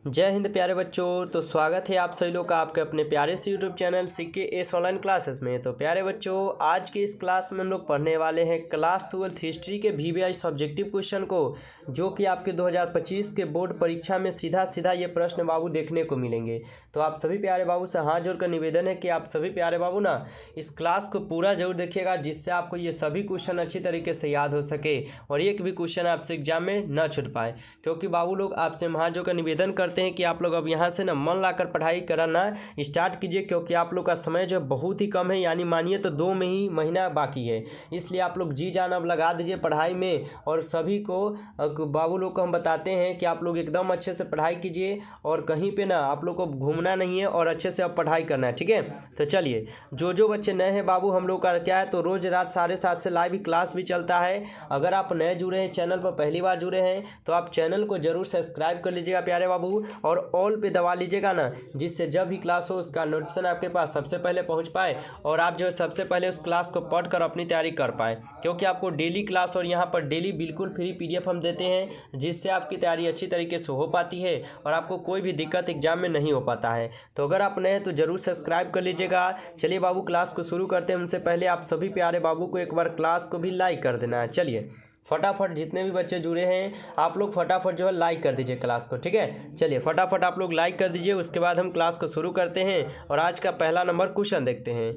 जय हिंद प्यारे बच्चों। तो स्वागत है आप सभी लोग का आपके अपने प्यारे से YouTube channel CKS online classes में। तो प्यारे बच्चों, आज की इस क्लास में हम लोग पढ़ने वाले हैं क्लास 12 हिस्ट्री के VVI सब्जेक्टिव क्वेश्चन को, जो कि आपके 2025 के बोर्ड परीक्षा में सीधा सीधा ये प्रश्न बाबू देखने को मिलेंगे। तो आप सभी प्यारे बाबू से हाथ जोड़कर निवेदन है कि आप सभी प्यारे बाबू ना इस क्लास को पूरा जरूर देखिएगा, जिससे आपको ये सभी क्वेश्चन अच्छी तरीके से याद हो सके और एक भी क्वेश्चन आपसे एग्जाम में न छूट पाए। क्योंकि बाबू लोग आपसे हाथ जोड़कर निवेदन करते हैं कि आप लोग अब यहाँ से ना मन लाकर पढ़ाई कराना स्टार्ट कीजिए, क्योंकि आप लोग का समय जो बहुत ही कम है, यानी मानिए तो 2 में ही महीना बाकी है। इसलिए आप लोग जी जान अब लगा दीजिए पढ़ाई में। और सभी को बाबू लोग को हम बताते हैं कि आप लोग एकदम अच्छे से पढ़ाई कीजिए और कहीं पे ना आप लोग को घूमना नहीं है और अच्छे से अब पढ़ाई करना है, ठीक है। तो चलिए, जो बच्चे नए हैं बाबू, हम लोग का क्या है तो रोज़ रात 7:30 से लाइव क्लास भी चलता है। अगर आप नए जुड़े हैं, चैनल पर पहली बार जुड़े हैं, तो आप चैनल को जरूर सब्सक्राइब कर लीजिएगा प्यारे बाबू, और ऑल पे दबा लीजिएगा ना, जिससे जब भी क्लास हो उसका नोटिफिकेशन आपके पास सबसे पहले पहुंच पाए और आप जो सबसे पहले उस क्लास को पढ़कर अपनी तैयारी कर पाए। क्योंकि आपको डेली क्लास और यहाँ पर डेली बिल्कुल फ्री PDF हम देते हैं, जिससे आपकी तैयारी अच्छी तरीके से हो पाती है और आपको कोई भी दिक्कत एग्जाम में नहीं हो पाता है। तो अगर आप नए हैं तो जरूर सब्सक्राइब कर लीजिएगा। चलिए बाबू, क्लास को शुरू करते हैं। उनसे पहले आप सभी प्यारे बाबू को एक बार क्लास को भी लाइक कर देना है। चलिए फटाफट जितने भी बच्चे जुड़े हैं आप लोग फटाफट जो है लाइक कर दीजिए क्लास को, ठीक है। चलिए फटाफट आप लोग लाइक कर दीजिए, उसके बाद हम क्लास को शुरू करते हैं और आज का पहला नंबर क्वेश्चन देखते हैं।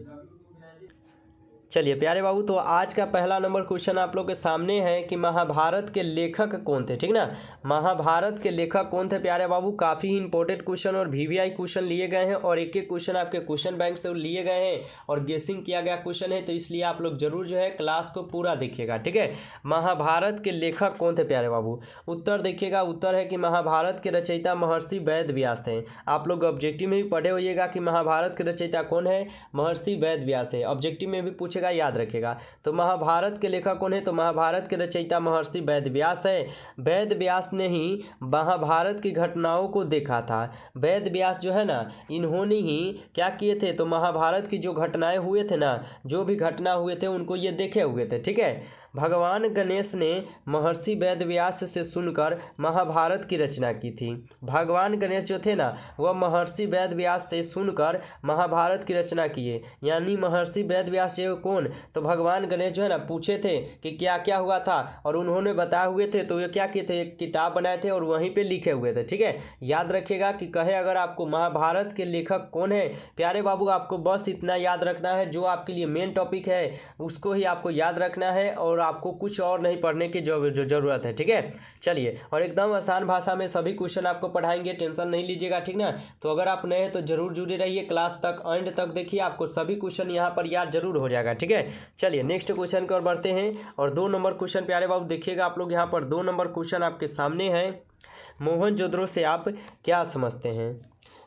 चलिए प्यारे बाबू, तो आज का पहला नंबर क्वेश्चन आप लोग के सामने है कि महाभारत के लेखक कौन थे, ठीक ना। महाभारत के लेखक कौन थे प्यारे बाबू। काफ़ी ही इंपॉर्टेंट क्वेश्चन और VVI क्वेश्चन लिए गए हैं और एक एक क्वेश्चन आपके क्वेश्चन बैंक से लिए गए हैं और गेसिंग किया गया क्वेश्चन है। तो इसलिए आप लोग जरूर जो है क्लास को पूरा देखिएगा, ठीक है। महाभारत के लेखक कौन थे प्यारे बाबू। उत्तर देखिएगा, उत्तर है कि महाभारत के रचयिता महर्षि वेद व्यास थे। आप लोग ऑब्जेक्टिव में भी पढ़े होइएगा कि महाभारत के रचयिता कौन है, महर्षि वेद व्यास है। ऑब्जेक्टिव में भी पूछे याद रखेगा। तो महाभारत के लेखक कौन है, तो महाभारत के रचयिता महर्षि वेद व्यास है। वेद व्यास ने ही महाभारत की घटनाओं को देखा था। वेद व्यास जो है ना, इन्होंने ही क्या किए थे, तो महाभारत की जो घटनाएं हुए थे ना, जो भी घटना हुए थे उनको ये देखे हुए थे, ठीक है। भगवान गणेश ने महर्षि वेद व्यास से सुनकर महाभारत की रचना की थी। भगवान गणेश जो थे ना, वह महर्षि वेद व्यास से सुनकर महाभारत की रचना किए। यानी महर्षि वेद व्यास जो कौन, तो भगवान गणेश जो है ना, पूछे थे कि क्या क्या हुआ था और उन्होंने बताए हुए थे। तो ये क्या किए थे, एक किताब बनाए थे और वहीं पे लिखे हुए थे, ठीक है। याद रखिएगा कि कहे अगर आपको महाभारत के लेखक कौन है प्यारे बाबू, आपको बस इतना याद रखना है, जो आपके लिए मेन टॉपिक है उसको ही आपको याद रखना है और आपको कुछ और नहीं पढ़ने की जो ज़रूरत है, ठीक है। चलिए, और एकदम आसान भाषा में सभी क्वेश्चन आपको पढ़ाएंगे, टेंशन नहीं लीजिएगा, ठीक ना। तो अगर आप नए हैं तो जरूर जुड़े रहिए, क्लास तक एंड तक देखिए, आपको सभी क्वेश्चन यहाँ पर याद जरूर हो जाएगा, ठीक है। चलिए नेक्स्ट क्वेश्चन की ओर बढ़ते हैं और 2 नंबर क्वेश्चन प्यारे बाबू देखिएगा आप लोग, यहाँ पर 2 नंबर क्वेश्चन आपके सामने है। मोहनजोदड़ो से आप क्या समझते हैं।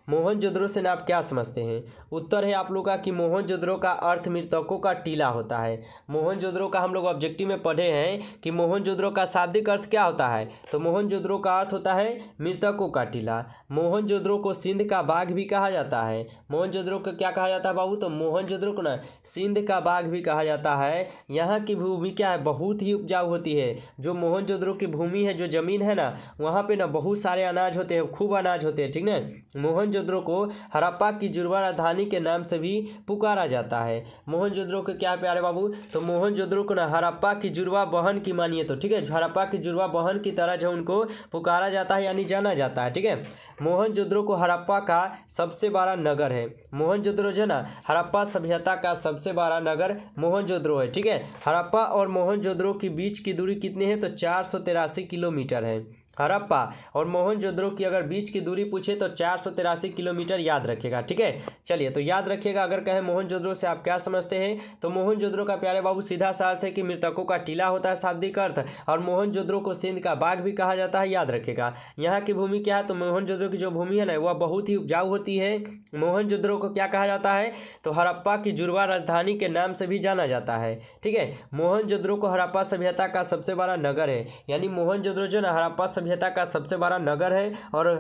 मोहनजोदड़ो से आप क्या समझते हैं। उत्तर है आप लोग का कि मोहनजोदड़ो का अर्थ मृतकों का टीला होता है। मोहनजोदड़ो का हम लोग ऑब्जेक्टिव में पढ़े हैं कि मोहनजोदड़ो का शाब्दिक अर्थ क्या होता है, तो मोहनजोदड़ो का अर्थ होता है मृतकों का टीला। मोहनजोदड़ो को सिंध का बाग भी कहा जाता है। मोहनजोदड़ो को क्या कहा जाता है बाबू, तो मोहनजोदड़ो को ना सिंध का बाग भी कहा जाता है। यहाँ की भूमि क्या है, बहुत ही उपजाऊ होती है। जो मोहनजोदड़ो की भूमि है, जो जमीन है ना, वहाँ पे ना बहुत सारे अनाज होते हैं, खूब अनाज होते हैं, ठीक ना। मोहनजोदड़ो को हड़प्पा की जुड़वा राजधानी के नाम से भी पुकारा जाता है। मोहनजोदड़ो के क्या प्यारे बाबू, तो मोहनजोदड़ो को ना हड़प्पा की जुड़वा बहन की मानिए तो, ठीक है, हड़प्पा की जुड़वा बहन की तरह जो उनको पुकारा जाता है, यानी जाना जाता है, ठीक है। मोहनजोदड़ो को हड़प्पा का सबसे बड़ा नगर है। मोहनजोदड़ो जो है ना, हड़प्पा सभ्यता का सबसे बड़ा नगर मोहनजोदड़ो है, ठीक है। हड़प्पा और मोहनजोदड़ो के बीच की दूरी कितनी है, तो 483 किलोमीटर है। हड़प्पा और मोहनजोदड़ो की अगर बीच की दूरी पूछे तो 483 किलोमीटर याद रखिएगा, ठीक है। चलिए, तो याद रखिएगा, अगर कहे मोहनजोदड़ो से आप क्या समझते हैं, तो मोहनजोदड़ो का प्यारे बाबू सीधा सा अर्थ है कि मृतकों का टीला होता है शाब्दिक अर्थ, और मोहनजोदड़ो को सिंध का बाग भी कहा जाता है, याद रखिएगा। यहाँ की भूमि क्या है, तो मोहनजोदड़ो की जो भूमि है ना, वह बहुत ही उपजाऊ होती है। मोहनजोदड़ो को क्या कहा जाता है, तो हड़प्पा की जुड़वा राजधानी के नाम से भी जाना जाता है, ठीक है। मोहनजोदड़ो को हड़प्पा सभ्यता का सबसे बड़ा नगर है। यानी मोहनजोदड़ो जो ना हड़प्पा सभ्यता का सबसे बड़ा नगर है। और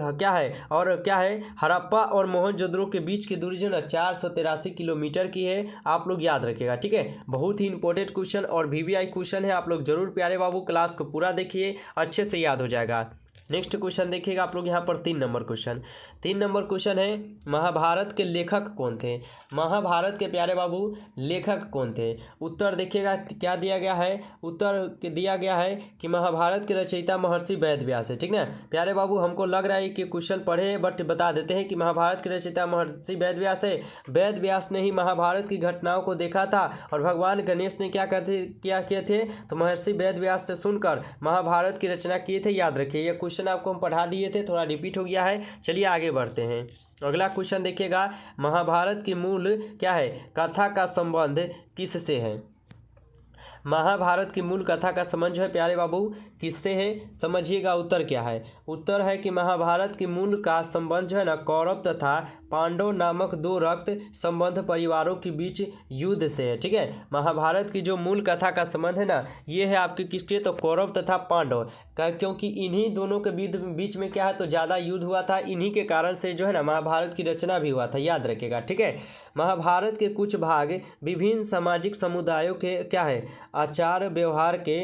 क्या है हड़प्पा और मोहनजोदड़ो के बीच की दूरी जो ना 483 किलोमीटर की है। आप लोग याद रखिएगा, ठीक है। बहुत ही इंपॉर्टेंट क्वेश्चन और VVI क्वेश्चन है, आप लोग जरूर प्यारे बाबू क्लास को पूरा देखिए, अच्छे से याद हो जाएगा। नेक्स्ट क्वेश्चन देखिएगा आप लोग यहाँ पर 3 नंबर क्वेश्चन है, महाभारत के लेखक कौन थे। महाभारत के प्यारे बाबू लेखक कौन थे। उत्तर देखिएगा क्या दिया गया है। उत्तर दिया गया है कि महाभारत के रचयिता महर्षि वेद व्यास है। ठीक ना प्यारे बाबू, हमको लग रहा है कि क्वेश्चन पढ़े बट बता देते हैं कि महाभारत के रचयिता महर्षि वेद व्यास है। वेद व्यास ने ही महाभारत की घटनाओं को देखा था और भगवान गणेश ने क्या किए थे, तो महर्षि वेद व्यास से सुनकर महाभारत की रचना किए थे। याद रखिए, यह क्वेश्चन आपको हम पढ़ा दिए थे, थोड़ा रिपीट हो गया है। चलिए आगे बढ़ते हैं। अगला क्वेश्चन देखिएगा, महाभारत की मूल क्या है, कथा का संबंध किससे है। महाभारत की मूल कथा का संबंध जो है प्यारे बाबू किससे है, समझिएगा। उत्तर क्या है। उत्तर है कि महाभारत की मूल का संबंध जो है ना, कौरव तथा पांडव नामक 2 रक्त संबंध परिवारों के बीच युद्ध से है। ठीक है, महाभारत की जो मूल कथा का संबंध है ना, ये है आपके किसके, तो कौरव तथा पांडव का, क्योंकि इन्हीं दोनों के बीच में क्या है, तो ज़्यादा युद्ध हुआ था। इन्हीं के कारण से जो है ना महाभारत की रचना भी हुआ था। याद रखिएगा। ठीक है, महाभारत के कुछ भाग विभिन्न सामाजिक समुदायों के क्या है, आचार व्यवहार के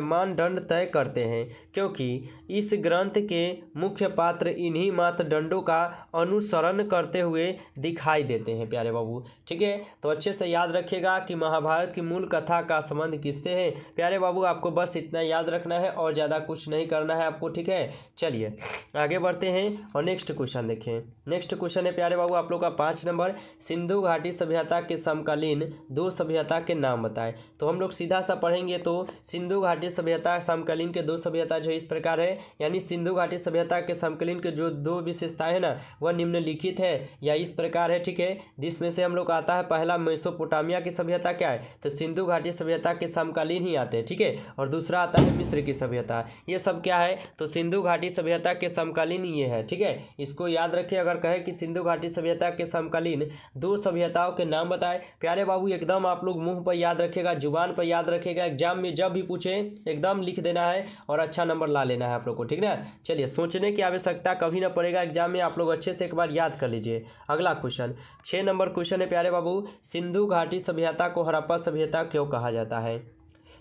मानदंड तय करते हैं, क्योंकि इस ग्रंथ के मुख्य पात्र इन्हीं मापदंडों का अनुसरण करते हुए दिखाई देते हैं प्यारे बाबू। ठीक है, तो अच्छे से याद रखिएगा कि महाभारत की मूल कथा का संबंध किससे है प्यारे बाबू। आपको बस इतना याद रखना है और ज़्यादा कुछ नहीं करना है आपको। ठीक है, चलिए आगे बढ़ते हैं और नेक्स्ट क्वेश्चन देखें। नेक्स्ट क्वेश्चन है प्यारे बाबू आप लोग का 5 नंबर, सिंधु घाटी सभ्यता के समकालीन 2 सभ्यता के नाम बताएं। तो हम लोग सीधा सा पढ़ेंगे तो सिंधु घाटी सभ्यता समकालीन के 2 सभ्यता जो इस प्रकार है, यानी सिंधु घाटी सभ्यता के समकालीन के जो 2 विशेषताएं है ना, वह निम्नलिखित है या इस प्रकार है। ठीक है, जिसमें से हम लोग आता है पहला मेसोपोटामिया की सभ्यता क्या है, तो सिंधु घाटी सभ्यता के समकालीन ही आते हैं। ठीक है, और दूसरा आता है मिस्र की सभ्यता। ये सब क्या है, तो सिंधु घाटी सभ्यता के समकालीन ये है। ठीक है, इसको याद रखिए। अगर कहे कि सिंधु घाटी सभ्यता के समकालीन 2 सभ्यताओं के नाम बताए प्यारे बाबू, एकदम आप लोग मुंह पर याद रखिएगा, जुबान पर याद रखिएगा। एग्जाम में जब भी पूछे एकदम लिख देना है और अच्छा नंबर ला लेना है आप लोग को। ठीक ना, चलिए सोचने की आवश्यकता कभी ना पड़ेगा एग्जाम में, आप लोग अच्छे से एक बार याद कर लीजिए। अगला क्वेश्चन 6 नंबर क्वेश्चन है प्यारे बाबू, सिंधु घाटी सभ्यता को हड़प्पा सभ्यता क्यों कहा जाता है।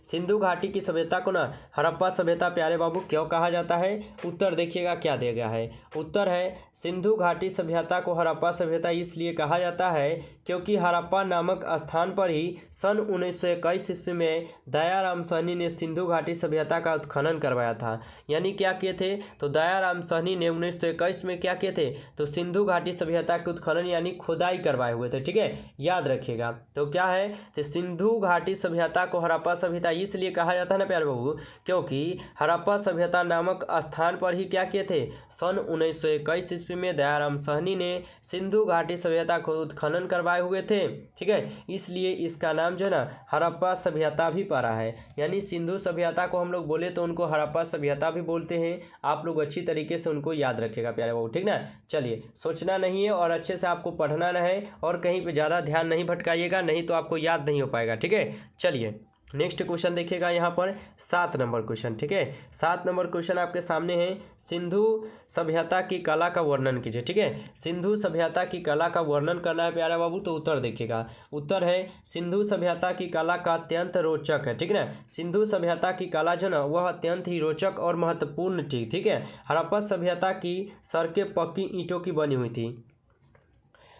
सिंधु घाटी की सभ्यता को ना हड़प्पा सभ्यता प्यारे बाबू क्यों कहा जाता है। उत्तर देखिएगा क्या दिया गया है। उत्तर है सिंधु घाटी सभ्यता को हड़प्पा सभ्यता इसलिए कहा जाता है क्योंकि हड़प्पा नामक स्थान पर ही सन 1921 ईस्वी में दयाराम साहनी ने सिंधु घाटी सभ्यता का उत्खनन करवाया था। यानी क्या किए थे, तो दयाराम साहनी ने 1921 में क्या किए थे, तो सिंधु घाटी सभ्यता के उत्खनन यानी खुदाई करवाए हुए थे। ठीक है, याद रखिएगा। तो क्या है, तो सिंधु घाटी सभ्यता को हड़प्पा सभ्यता इसलिए कहा जाता है ना प्यारे बाबू, क्योंकि हड़प्पा सभ्यता नामक स्थान पर ही क्या किए थे, सन 1921 ईस्वी में दयाराम साहनी ने सिंधु घाटी सभ्यता को उत्खनन करवाए हुए थे। ठीक है, इसलिए इसका नाम जो है ना हड़प्पा सभ्यता भी पड़ा है। यानी सिंधु सभ्यता को हम लोग बोले तो उनको हड़प्पा सभ्यता भी बोलते हैं। आप लोग अच्छी तरीके से उनको याद रखिएगा प्यारे बाबू। ठीक ना, चलिए सोचना नहीं है और अच्छे से आपको पढ़ना न है और कहीं पे ज़्यादा ध्यान नहीं भटकाइएगा, नहीं तो आपको याद नहीं हो पाएगा। ठीक है, चलिए नेक्स्ट क्वेश्चन देखिएगा यहाँ पर 7 नंबर क्वेश्चन। ठीक है, 7 नंबर क्वेश्चन आपके सामने है, सिंधु सभ्यता की कला का वर्णन कीजिए। ठीक है, सिंधु सभ्यता की कला का वर्णन करना है प्यारा बाबू, तो उत्तर देखिएगा। उत्तर है सिंधु सभ्यता की कला का अत्यंत रोचक है। ठीक है ना, सिंधु सभ्यता की कला जो ना वह अत्यंत ही रोचक और महत्वपूर्ण थी। ठीक है, हड़प्पा सभ्यता की सड़कें पक्की ईंटों की बनी हुई थी।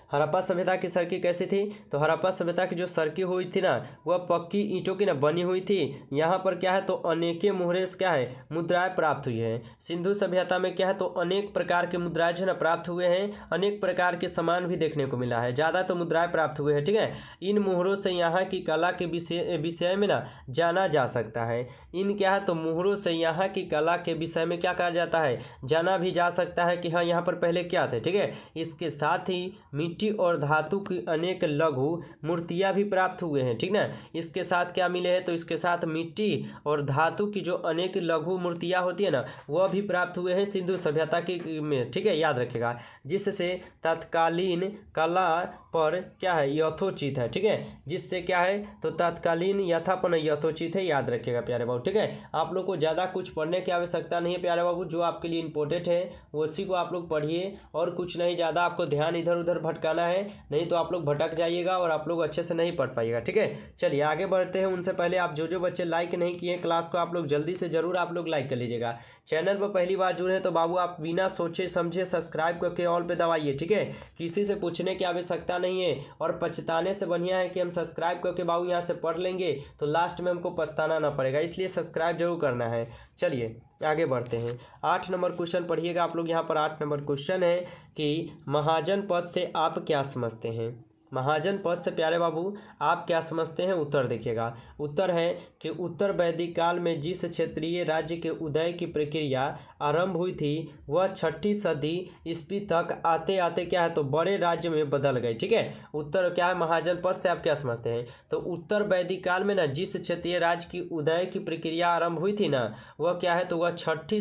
हड़प्पा सभ्यता की सड़कें कैसी थी, तो हड़प्पा सभ्यता की जो सड़कें हुई थी ना वह पक्की ईंटों की ना बनी हुई थी। यहाँ पर क्या है, तो अनेके मुहरे से क्या है, मुद्राएं प्राप्त हुई है। सिंधु सभ्यता में क्या है, तो अनेक प्रकार के मुद्राएं जो है ना प्राप्त हुए हैं, अनेक प्रकार के सामान भी देखने को मिला है, ज़्यादा तो मुद्राएं प्राप्त हुए हैं। ठीक है, इन मुहरों से यहाँ की कला के विषय में ना जाना जा सकता है। इन क्या है, तो मुहरों से यहाँ की कला के विषय में क्या कहा जाता है, जाना भी जा सकता है कि हाँ यहाँ पर पहले क्या थे। ठीक है, इसके साथ ही मिट्टी और धातु की अनेक लघु मूर्तियां भी प्राप्त हुए हैं। ठीक ना, इसके साथ क्या मिले हैं, तो इसके साथ मिट्टी और धातु की जो अनेक लघु मूर्तियां होती है ना वह भी प्राप्त हुए हैं सिंधु सभ्यता की में। ठीक है, याद रखिएगा, जिससे तत्कालीन कला पर क्या है, यथोचित है। ठीक है, जिससे क्या है, तो तत्कालीन यथापन यथोचित है। याद रखिएगा प्यारे बाबू। ठीक है, आप लोग को ज़्यादा कुछ पढ़ने की आवश्यकता नहीं है प्यारे बाबू, जो आपके लिए इंपॉर्टेंट है वो उसी को आप लोग पढ़िए और कुछ नहीं, ज़्यादा आपको ध्यान इधर उधर भटका भटकाना है, नहीं तो आप लोग भटक जाइएगा और आप लोग अच्छे से नहीं पढ़ पाइएगा। ठीक है, चलिए आगे बढ़ते हैं। उनसे पहले आप जो बच्चे लाइक नहीं किए क्लास को, आप लोग जल्दी से जरूर आप लोग लाइक कर लीजिएगा। चैनल पर पहली बार जुड़े हैं तो बाबू आप बिना सोचे समझे सब्सक्राइब करके ऑल पे दबाइए। ठीक है, किसी से पूछने की आवश्यकता नहीं है और पछताने से बढ़िया है कि हम सब्सक्राइब करके बाबू यहाँ से पढ़ लेंगे तो लास्ट में हमको पछताना ना पड़ेगा, इसलिए सब्सक्राइब जरूर करना है। चलिए आगे बढ़ते हैं। 8 नंबर क्वेश्चन पढ़िएगा आप लोग। यहाँ पर 8 नंबर क्वेश्चन है कि महाजन पद से आप क्या समझते हैं। महाजन पद से प्यारे बाबू आप क्या समझते हैं, उत्तर देखिएगा। उत्तर है कि उत्तर वैदिक काल में जिस क्षेत्रीय राज्य के उदय की प्रक्रिया आरंभ हुई थी वह 6ठी सदी ईस्वी तक आते आते क्या है तो बड़े राज्य में बदल गई। ठीक है, उत्तर क्या है, महाजन पद से आप क्या समझते हैं, तो उत्तर वैदिक काल में ना जिस क्षेत्रीय राज्य की उदय की प्रक्रिया आरंभ हुई थी ना वह क्या है तो वह 6ठी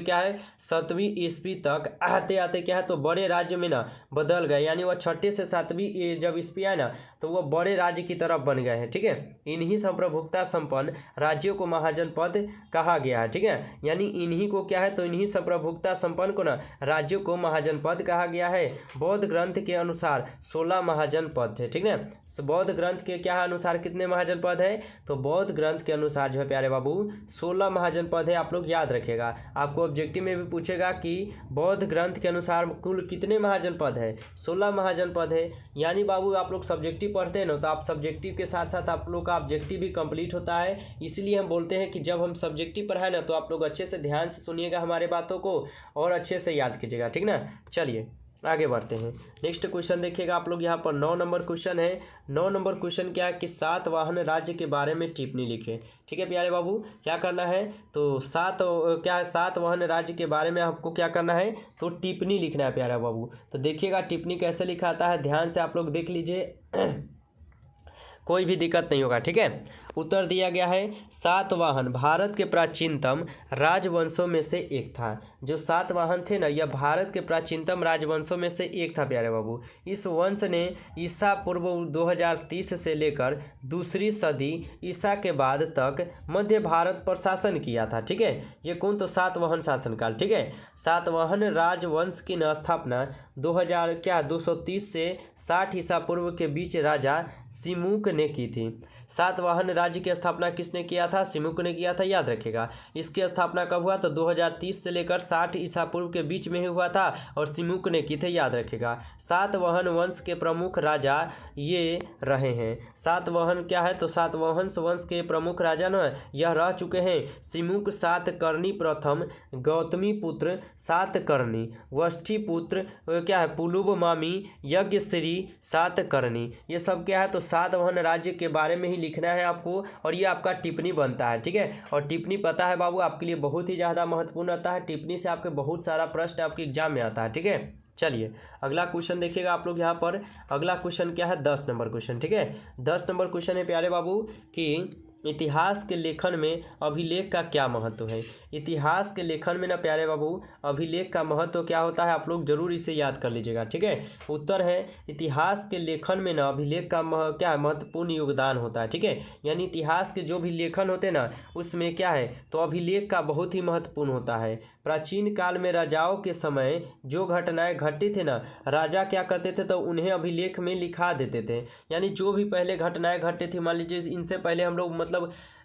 क्या है 7वीं ईस्वी तक आते आते क्या है तो बड़े राज्य में ना बदल गए, यानी वह 6ठी से 7वीं जब ईस्वी आए ना तो वह बड़े राज्य की तरफ बन गए हैं। ठीक है, इन्हीं संप्रभुता संपन्न राज्यों को महाजन पद कहा गया है। ठीक है, यानी इन्हीं को क्या है तो इन्हीं संप्रभुता संपन्न को ना राज्यों को महाजन पद कहा गया है। बौद्ध ग्रंथ के अनुसार 16 महाजन पद थे। ठीक है, बौद्ध ग्रंथ के क्या अनुसार कितने महाजन पद है, तो बौद्ध ग्रंथ के अनुसार जो है प्यारे बाबू 16 महाजन पद है। आप लोग याद रखिएगा, आपको ऑब्जेक्टिव में भी पूछेगा कि बौद्ध ग्रंथ के अनुसार कुल कितने महाजन पद है, 16 महाजन पद है। यानी बाबू आप लोग सब्जेक्टिव पढ़ते हैं ना तो आप सब्जेक्टिव के साथ साथ आप लोग का ऑब्जेक्टिव भी कंप्लीट होता है। इसलिए हम बोलते हैं कि जब हम सब्जेक्टिव पढ़ाए ना तो आप लोग अच्छे से ध्यान से सुनिएगा हमारे बातों को और अच्छे से याद कीजिएगा। ठीक ना, चलिए आगे बढ़ते हैं। नेक्स्ट क्वेश्चन देखिएगा आप लोग। यहाँ पर 9 नंबर क्वेश्चन है। 9 नंबर क्वेश्चन क्या है कि सातवाहन राज्य के बारे में टिप्पणी लिखे। ठीक है प्यारे बाबू, क्या करना है तो सातवाहन राज्य के बारे में आपको क्या करना है तो टिप्पणी लिखना है प्यारे बाबू। तो देखिएगा टिप्पणी कैसे लिखाता है, ध्यान से आप लोग देख लीजिए कोई भी दिक्कत नहीं होगा। ठीक है, उत्तर दिया गया है सातवाहन भारत के प्राचीनतम राजवंशों में से एक था। जो सातवाहन थे ना यह भारत के प्राचीनतम राजवंशों में से एक था प्यारे बाबू। इस वंश ने ईसा पूर्व 2030 से लेकर दूसरी सदी ईसा के बाद तक मध्य भारत पर शासन किया था। ठीक है, ये कौन तो सातवाहन शासनकाल। ठीक है, सातवाहन राजवंश की स्थापना 230 से 60 ईसा पूर्व के बीच राजा सिमुक ने की थी। सातवाहन राज्य की स्थापना किसने किया था, सिमुक ने किया था, याद रखिएगा। इसकी स्थापना कब हुआ तो 2030 से लेकर 60 ईसा पूर्व के बीच में ही हुआ था और सिमुक ने की थे, याद रखिएगा। सातवाहन वंश के प्रमुख राजा ये रहे हैं। सातवाहन क्या है तो सातवाहन वंश के प्रमुख राजा न यह रह चुके हैं सिमुक, सातकर्णी प्रथम, गौतमी पुत्र सातकर्णी, वष्ठी पुत्र क्या है पुलुब मामी, यज्ञश्री सातकर्णी। ये सब क्या है तो सातवाहन राज्य के बारे में ही लिखना है आपको और ये आपका टिप्पणी बनता है। ठीक है, और टिप्पणी पता है बाबू आपके लिए बहुत ही ज़्यादा महत्वपूर्ण रहता है। टिप्पणी से आपके बहुत सारा प्रश्न आपके एग्जाम में आता है। ठीक है, चलिए अगला क्वेश्चन देखिएगा आप लोग। यहाँ पर अगला क्वेश्चन क्या है 10 नंबर क्वेश्चन। ठीक है, 10 नंबर क्वेश्चन है प्यारे बाबू कि इतिहास के लेखन में अभिलेख का क्या महत्व है। इतिहास के लेखन में ना प्यारे बाबू अभिलेख का महत्व क्या होता है, आप लोग जरूर इसे याद कर लीजिएगा। ठीक है, उत्तर है इतिहास के लेखन में ना अभिलेख का क्या महत्वपूर्ण योगदान होता है। ठीक है, यानी इतिहास के जो भी लेखन होते हैं ना उसमें क्या है तो अभिलेख का बहुत ही महत्वपूर्ण होता है। प्राचीन काल में राजाओं के समय जो घटनाएं घटी थी ना राजा क्या करते थे तो उन्हें अभिलेख में लिखा देते थे। यानी जो भी पहले घटनाएं घटी थी, मान लीजिए इनसे पहले हम लोग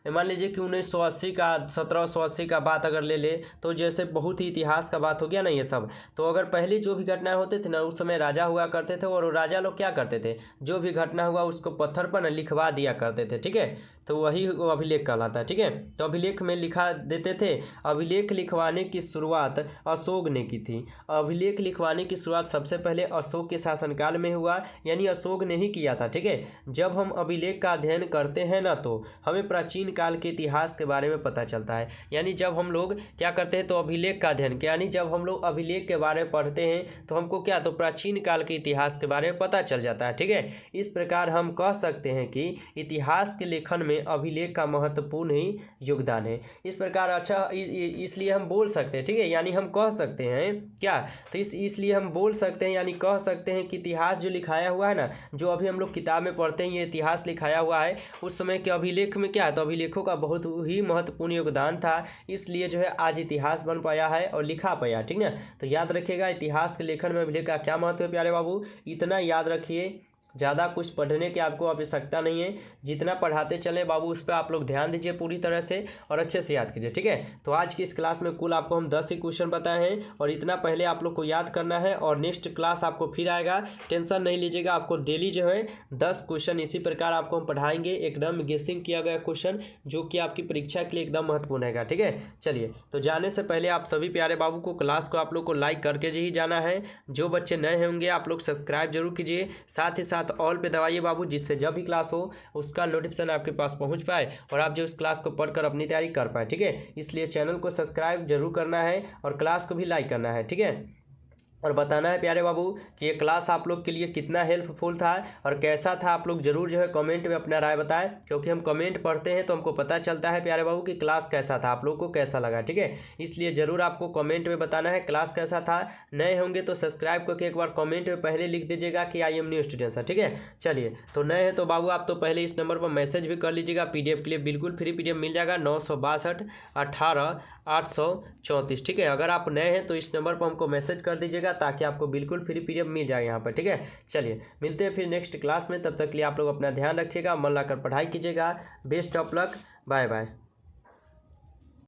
मान लीजिए कि 1980 का 1780 का बात अगर ले ले तो जैसे बहुत ही इतिहास का बात हो गया ना ये सब। तो अगर पहले जो भी घटनाएं होते थे ना उस समय राजा हुआ करते थे और राजा लोग क्या करते थे जो भी घटना हुआ उसको पत्थर पर ना लिखवा दिया करते थे। ठीक है, तो वही अभिलेख कहलाता है। ठीक है, तो अभिलेख में लिखा देते थे। अभिलेख लिखवाने की शुरुआत अशोक ने की थी। अभिलेख लिखवाने की शुरुआत सबसे पहले अशोक के शासनकाल में हुआ, यानी अशोक ने ही किया था। ठीक है, जब हम अभिलेख का अध्ययन करते हैं ना तो हमें प्राचीन काल के इतिहास के बारे में पता चलता है। यानी जब हम लोग क्या करते हैं तो अभिलेख का अध्ययन, यानी जब हम लोग अभिलेख के बारे में पढ़ते हैं तो हमको क्या तो प्राचीन काल के इतिहास के बारे में पता चल जाता है। ठीक है, इस प्रकार हम कह सकते हैं कि इतिहास के लेखन में में अभिलेख का महत्वपूर्ण ही योगदान है। इस प्रकार अच्छा इसलिए हम बोल सकते हैं, ठीक है, यानी हम कह सकते हैं क्या, तो इसलिए हम बोल सकते हैं यानी कह सकते हैं कि इतिहास जो लिखाया हुआ है ना, जो अभी हम लोग किताब में पढ़ते हैं, ये इतिहास लिखाया हुआ है, उस समय के अभिलेख में क्या है, तो अभिलेखों का बहुत ही महत्वपूर्ण योगदान था, इसलिए जो है आज इतिहास बन पाया है और लिखा पाया, ठीक ना। तो याद रखिएगा इतिहास के लेखन में अभिलेख का क्या महत्व है प्यारे बाबू, इतना याद रखिए। ज़्यादा कुछ पढ़ने की आपको आवश्यकता नहीं है, जितना पढ़ाते चले बाबू उस पर आप लोग ध्यान दीजिए पूरी तरह से और अच्छे से याद कीजिए, ठीक है। तो आज की इस क्लास में कुल आपको हम 10 ही क्वेश्चन बताए हैं और इतना पहले आप लोग को याद करना है और नेक्स्ट क्लास आपको फिर आएगा, टेंशन नहीं लीजिएगा। आपको डेली जो है 10 क्वेश्चन इसी प्रकार आपको हम पढ़ाएंगे, एकदम गेसिंग किया गया क्वेश्चन जो कि आपकी परीक्षा के लिए एकदम महत्वपूर्ण है, ठीक है। चलिए, तो जाने से पहले आप सभी प्यारे बाबू को क्लास को आप लोग को लाइक करके ही जाना है। जो बच्चे नए होंगे आप लोग सब्सक्राइब जरूर कीजिए, साथ ही साथ ऑल पे दबाइए बाबू, जिससे जब भी क्लास हो उसका नोटिफिकेशन आपके पास पहुंच पाए और आप जो इस क्लास को पढ़कर अपनी तैयारी कर पाए, ठीक है। इसलिए चैनल को सब्सक्राइब जरूर करना है और क्लास को भी लाइक करना है, ठीक है। और बताना है प्यारे बाबू कि ये क्लास आप लोग के लिए कितना हेल्पफुल था और कैसा था, आप लोग जरूर जो है कमेंट में अपना राय बताएं, क्योंकि हम कमेंट पढ़ते हैं तो हमको पता चलता है प्यारे बाबू कि क्लास कैसा था, आप लोग को कैसा लगा, ठीक है। इसलिए ज़रूर आपको कमेंट में बताना है क्लास कैसा था। नए होंगे तो सब्सक्राइब करके एक बार कमेंट में पहले लिख दीजिएगा कि आई एम न्यू स्टूडेंट है, ठीक है। चलिए, तो नए हैं तो बाबू आप तो पहले इस नंबर पर मैसेज भी कर लीजिएगा, PDF के लिए बिल्कुल फ्री PDF मिल जाएगा 962 18 834, ठीक है। अगर आप नए हैं तो इस नंबर पर हमको मैसेज कर दीजिएगा ताकि आपको बिल्कुल फ्री PDF मिल जाए यहाँ पर, ठीक है। चलिए, मिलते हैं फिर नेक्स्ट क्लास में, तब तक के लिए आप लोग अपना ध्यान रखिएगा, मन लगाकर पढ़ाई कीजिएगा। Best of luck, bye bye.